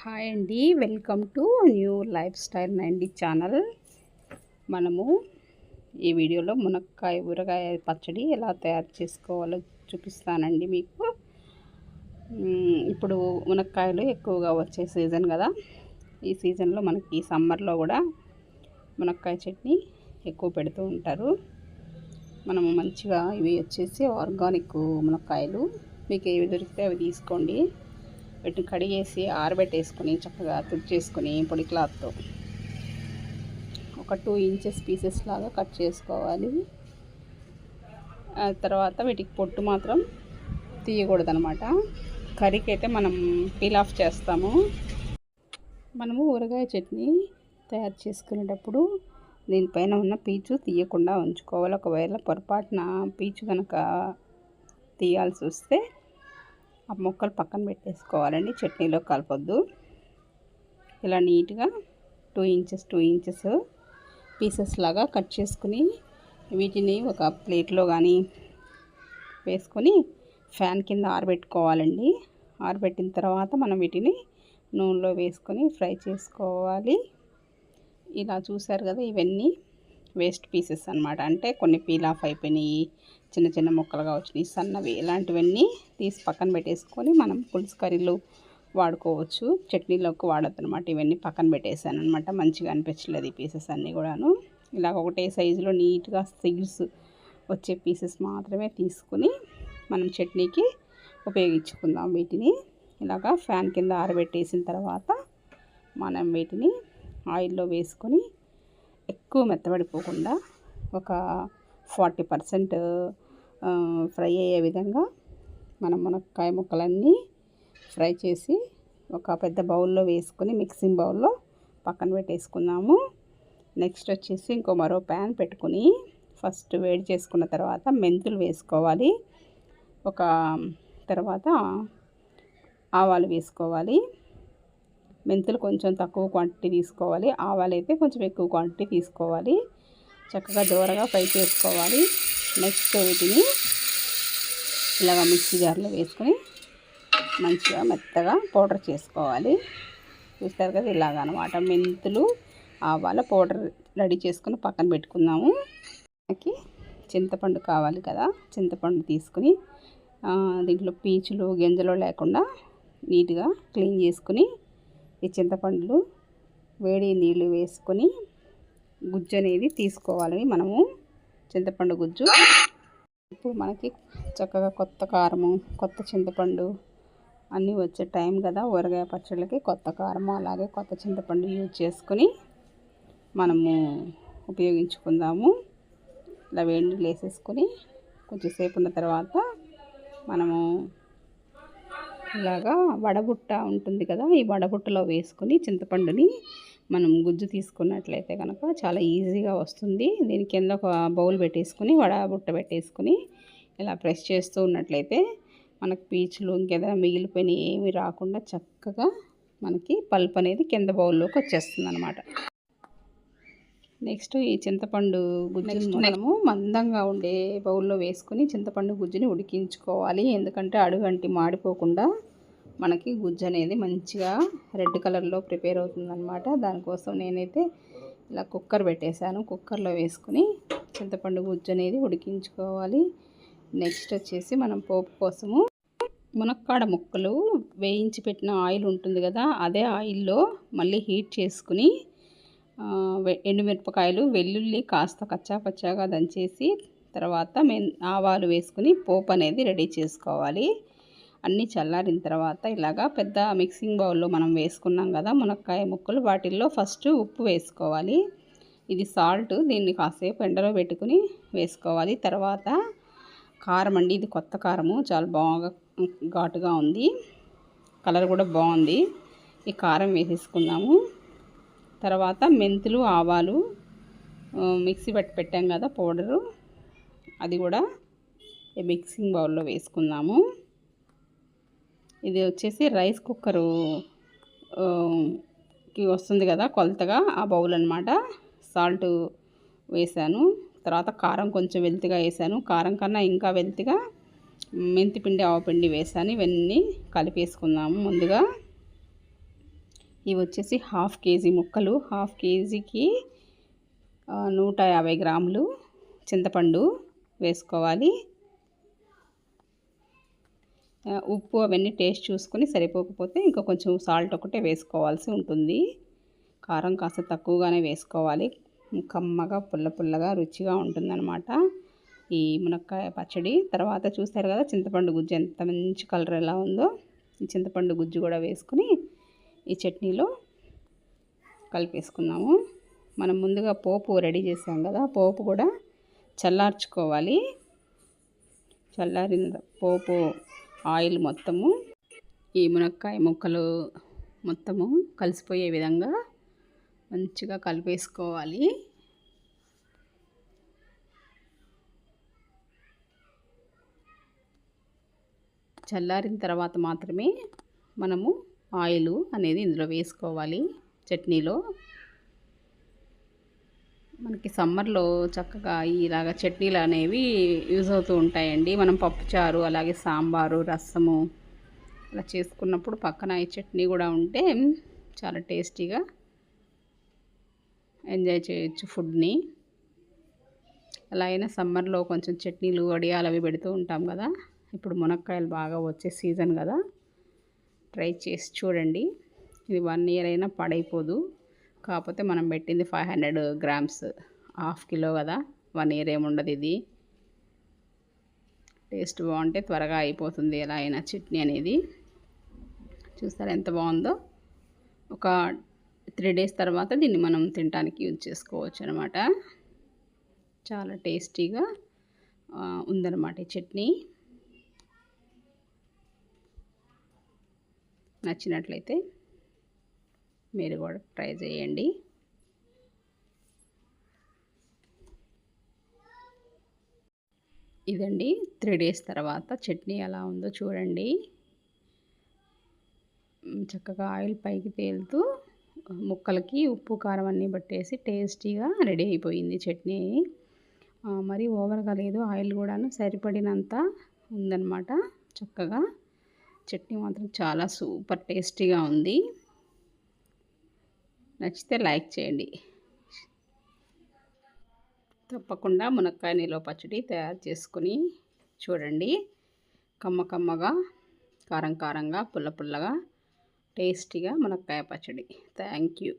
Hi అండి, welcome to new life style 90 channel. మనము ఈ వీడియోలో మునక్కాయ ఊరగాయ పచ్చడి ఎలా తయారు చేసుకోవాలో చూపిస్తానండి మీకు. ఇప్పుడు మునక్కాయలు ఎక్కువగా వచ్చే సీజన్ కదా. ఈ సీజన్లో మనకి సమ్మర్లో కూడా మునక్కాయ చట్నీ ఎక్కువ పెడుతూ ఉంటారు. మనము మంచిగా ఇవి వచ్చేసి ఆర్గానిక్ మునక్కాయలు, మీకు ఏవి దొరికితే అవి తీసుకోండి. వీటిని కడిగేసి ఆరబెట్టేసుకొని చక్కగా తుడిచేసుకొని పొడి క్లాత్తో ఒక 2 ఇంచెస్ పీసెస్ లాగా కట్ చేసుకోవాలి. తర్వాత వీటికి పొట్టు మాత్రం తీయకూడదనమాట. కర్రీకి అయితే మనం పీల్ ఆఫ్ చేస్తాము. మనము ఊరగాయ చట్నీ తయారు చేసుకునేటప్పుడు దీనిపైన ఉన్న పీచు తీయకుండా ఉంచుకోవాలి. ఒకవేళ పొరపాటున పీచు కనుక తీయాల్సి వస్తే ఆ ముక్కలు పక్కన పెట్టేసుకోవాలండి, చట్నీలో కలపొద్దు. ఇలా నీట్గా 2 ఇంచెస్ పీసెస్ లాగా కట్ చేసుకుని వీటిని ఒక ప్లేట్లో కానీ వేసుకొని ఫ్యాన్ కింద ఆరబెట్టుకోవాలండి. ఆరబెట్టిన తర్వాత మనం వీటిని నూనెలో వేసుకొని ఫ్రై చేసుకోవాలి. ఇలా చూసారు కదా, ఇవన్నీ వేస్ట్ పీసెస్ అన్నమాట. అంటే కొన్ని పీల్ ఆఫ్ అయిపోయినాయి, చిన్న చిన్న ముక్కలుగా వచ్చినాయి, సన్నవి. ఇలాంటివన్నీ తీసి పక్కన పెట్టేసుకొని మనం పులుసు కర్రీలు వాడుకోవచ్చు, చట్నీలోకి వాడద్దు అనమాట. ఇవన్నీ పక్కన పెట్టేసాను అనమాట, మంచిగా అనిపించలేదు ఈ పీసెస్ అన్నీ కూడాను. ఇలాగ ఒకటే సైజులో నీట్గా సీడ్స్ వచ్చే పీసెస్ మాత్రమే తీసుకుని మనం చట్నీకి ఉపయోగించుకుందాం. వీటిని ఇలాగా ఫ్యాన్ కింద ఆరబెట్టేసిన తర్వాత మనం వీటిని ఆయిల్లో వేసుకొని ఎక్కువ మెత్తబడిపోకుండా ఒక 40% ఫ్రై అయ్యే విధంగా మనం మునక్కాయ ముక్కలన్నీ ఫ్రై చేసి ఒక పెద్ద బౌల్లో వేసుకొని మిక్సింగ్ బౌల్లో పక్కన పెట్టేసుకుందాము. నెక్స్ట్ వచ్చేసి మరో ప్యాన్ పెట్టుకుని ఫస్ట్ వేడి చేసుకున్న తర్వాత మెంతులు వేసుకోవాలి. తర్వాత ఆవాలు వేసుకోవాలి. మెంతులు కొంచెం తక్కువ క్వాంటిటీ తీసుకోవాలి, ఆవాలు అయితే కొంచెం ఎక్కువ క్వాంటిటీ తీసుకోవాలి. చక్కగా దూరగా ఫ్రై చేసుకోవాలి. నెక్స్ట్ వీటిని ఇలాగ మిక్సీ జార్లో వేసుకొని మంచిగా మెత్తగా పౌడర్ చేసుకోవాలి. చూస్తారు కదా, ఇలాగ అనమాట. మెంతులు ఆవాల పౌడర్ రెడీ చేసుకుని పక్కన పెట్టుకుందాము. మనకి చింతపండు కావాలి కదా, చింతపండు తీసుకుని దీంట్లో పీచులు గింజలు లేకుండా నీట్గా క్లీన్ చేసుకుని ఈ చింతపండులు వేడి నీళ్ళు వేసుకొని గుజ్జు అనేది తీసుకోవాలి మనము, చింతపండు గుజ్జు. ఇప్పుడు మనకి చక్కగా కొత్త కారము, కొత్త చింతపండు అన్నీ వచ్చే టైం కదా ఊరగాయ పచ్చళ్ళకి. కొత్త కారము అలాగే కొత్త చింతపండు యూజ్ చేసుకొని మనము ఉపయోగించుకుందాము. ఇలా వేడి నీళ్ళు వేసేసుకొని కొంచెంసేపు ఉన్న తర్వాత మనము ఇలాగా వడబుట్ట ఉంటుంది కదా, ఈ వడబుట్టలో వేసుకొని చింతపండుని మనం గుజ్జు తీసుకున్నట్లయితే కనుక చాలా ఈజీగా వస్తుంది. దీని కింద ఒక బౌల్ పెట్టేసుకొని వడబుట్ట పెట్టేసుకొని ఇలా ప్రెస్ చేస్తూ ఉన్నట్లయితే మనకి పీచులు ఇంకేదైనా మిగిలిపోయిన ఏమి రాకుండా చక్కగా మనకి పల్ప్ అనేది కింద బౌల్లోకి వచ్చేస్తుంది అనమాట. నెక్స్ట్ ఈ చింతపండు గుజ్జుని మనము మందంగా ఉండే బౌల్లో వేసుకొని చింతపండు గుజ్జుని ఉడికించుకోవాలి. ఎందుకంటే అడుగంటి మాడిపోకుండా మనకి గుజ్జు అనేది మంచిగా రెడ్ కలర్లో ప్రిపేర్ అవుతుందన్నమాట. దానికోసం నేనైతే ఇలా కుక్కర్ పెట్టేశాను. కుక్కర్లో వేసుకొని చింతపండు గుజ్జు అనేది ఉడికించుకోవాలి. నెక్స్ట్ వచ్చేసి మనం పోపు కోసము మునక్కాడ ముక్కలు వేయించి పెట్టిన ఆయిల్ ఉంటుంది కదా, అదే ఆయిల్లో మళ్ళీ హీట్ చేసుకుని ఎండుమిరపకాయలు వెల్లుల్లి కాస్త కచ్చాపచ్చాగా దంచేసి తర్వాత ఆవాలు వేసుకుని పోపు అనేది రెడీ చేసుకోవాలి. అన్నీ చల్లారిన తర్వాత ఇలాగా పెద్ద మిక్సింగ్ బౌల్లో మనం వేసుకున్నాం కదా మునక్కాయ ముక్కలు, వాటిల్లో ఫస్ట్ ఉప్పు వేసుకోవాలి. ఇది సాల్ట్, దీన్ని కాసేపు ఎండలో పెట్టుకుని వేసుకోవాలి. తర్వాత కారం అండి, ఇది కొత్త కారము, చాలా బాగా ఘాటుగా ఉంది, కలర్ కూడా బాగుంది. ఈ కారం వేసేసుకుందాము. తర్వాత మెంతులు ఆవాలు మిక్సీ పెట్టాం కదా పౌడరు, అది కూడా ఈ మిక్సింగ్ బౌల్లో వేసుకుందాము. ఇది వచ్చేసి రైస్ కుక్కరు కి వస్తుంది కదా కొలతగా, ఆ బౌల్ అనమాట. సాల్ట్ వేసాను, తర్వాత కారం కొంచెం వెల్తిగా వేసాను, కారం కన్నా ఇంకా వెల్తిగా మెంతిపిండి ఆవపిండి వేసాను. ఇవన్నీ కలిపేసుకుందాము ముందుగా. ఇవి వచ్చేసి 1/2 కేజీ ముక్కలు. 1/2 కేజీకి 150 గ్రాములు చింతపండు వేసుకోవాలి. ఉప్పు అవన్నీ టేస్ట్ చూసుకొని సరిపోకపోతే ఇంకా కొంచెం సాల్ట్ ఒకటే వేసుకోవాల్సి ఉంటుంది. కారం కాస్త తక్కువగానే వేసుకోవాలి. కమ్మగా పుల్ల పుల్లగా రుచిగా ఉంటుందన్నమాట ఈ మునక్కాయ పచ్చడి. తర్వాత చూస్తారు కదా చింతపండు గుజ్జు ఎంత మంచి కలర్ ఎలా ఉందో. ఈ చింతపండు గుజ్జు కూడా వేసుకుని ఈ చట్నీలో కలిపేసుకుందాము. మనం ముందుగా పోపు రెడీ చేసాం కదా, పోపు కూడా చల్లార్చుకోవాలి. చల్లారిన పోపు ఆయిల్ మొత్తము ఈ మునక్కాయ ముక్కలు మొత్తము కలిసిపోయే విధంగా మంచిగా కలిపేసుకోవాలి. చల్లారిన తర్వాత మాత్రమే మనము ఆయిల్ అనేది ఇందులో వేసుకోవాలి. చట్నీలో మనకి సమ్మర్లో చక్కగా ఇలాగ చట్నీలు అనేవి యూజ్ అవుతూ ఉంటాయండి. మనం పప్పుచారు అలాగే సాంబారు రసము అలా చేసుకున్నప్పుడు పక్కన ఈ చట్నీ కూడా ఉంటే చాలా టేస్టీగా ఎంజాయ్ చేయొచ్చు ఫుడ్ని. అలా అయినా సమ్మర్లో కొంచెం చట్నీలు వడియాలు అవి పెడుతూ ఉంటాం కదా. ఇప్పుడు మునక్కాయలు బాగా వచ్చే సీజన్ కదా, ట్రై చేసి చూడండి. ఇది 1 ఇయర్ అయినా పాడైపోదు. కాకపోతే మనం పెట్టింది 500 గ్రామ్స్ 1/2 కిలో కదా, 1 ఇయర్ ఏముండదు. ఇది టేస్ట్ బాగుంటే త్వరగా అయిపోతుంది ఎలా అయినా చట్నీ అనేది. చూస్తారా ఎంత బాగుందో. ఒక 3 డేస్ తర్వాత దీన్ని మనం తినడానికి యూజ్ చేసుకోవచ్చు అనమాట. చాలా టేస్టీగా ఉందన్నమాట ఈ చట్నీ. నచ్చినట్లయితే మీరు కూడా ట్రై చేయండి. ఇదండి 3 డేస్ తర్వాత చట్నీ ఎలా ఉందో చూడండి. చక్కగా ఆయిల్ పైకి తేలుతూ ముక్కలకి ఉప్పు కారం అన్నీ పట్టేసి టేస్టీగా రెడీ అయిపోయింది చట్నీ. మరి ఓవర్గా లేదు, ఆయిల్ కూడాను సరిపడినంత ఉందన్నమాట. చక్కగా చట్నీ మాత్రం చాలా సూపర్ టేస్టీగా ఉంది. నచ్చితే లైక్ చేయండి. తప్పకుండా మునక్కాయ నిల్వ పచ్చడి తయారు చేసుకుని చూడండి. కమ్మ కమ్మగా కారం కారంగా పుల్ల పుల్లగా టేస్టీగా మునక్కాయ పచ్చడి. Thank you.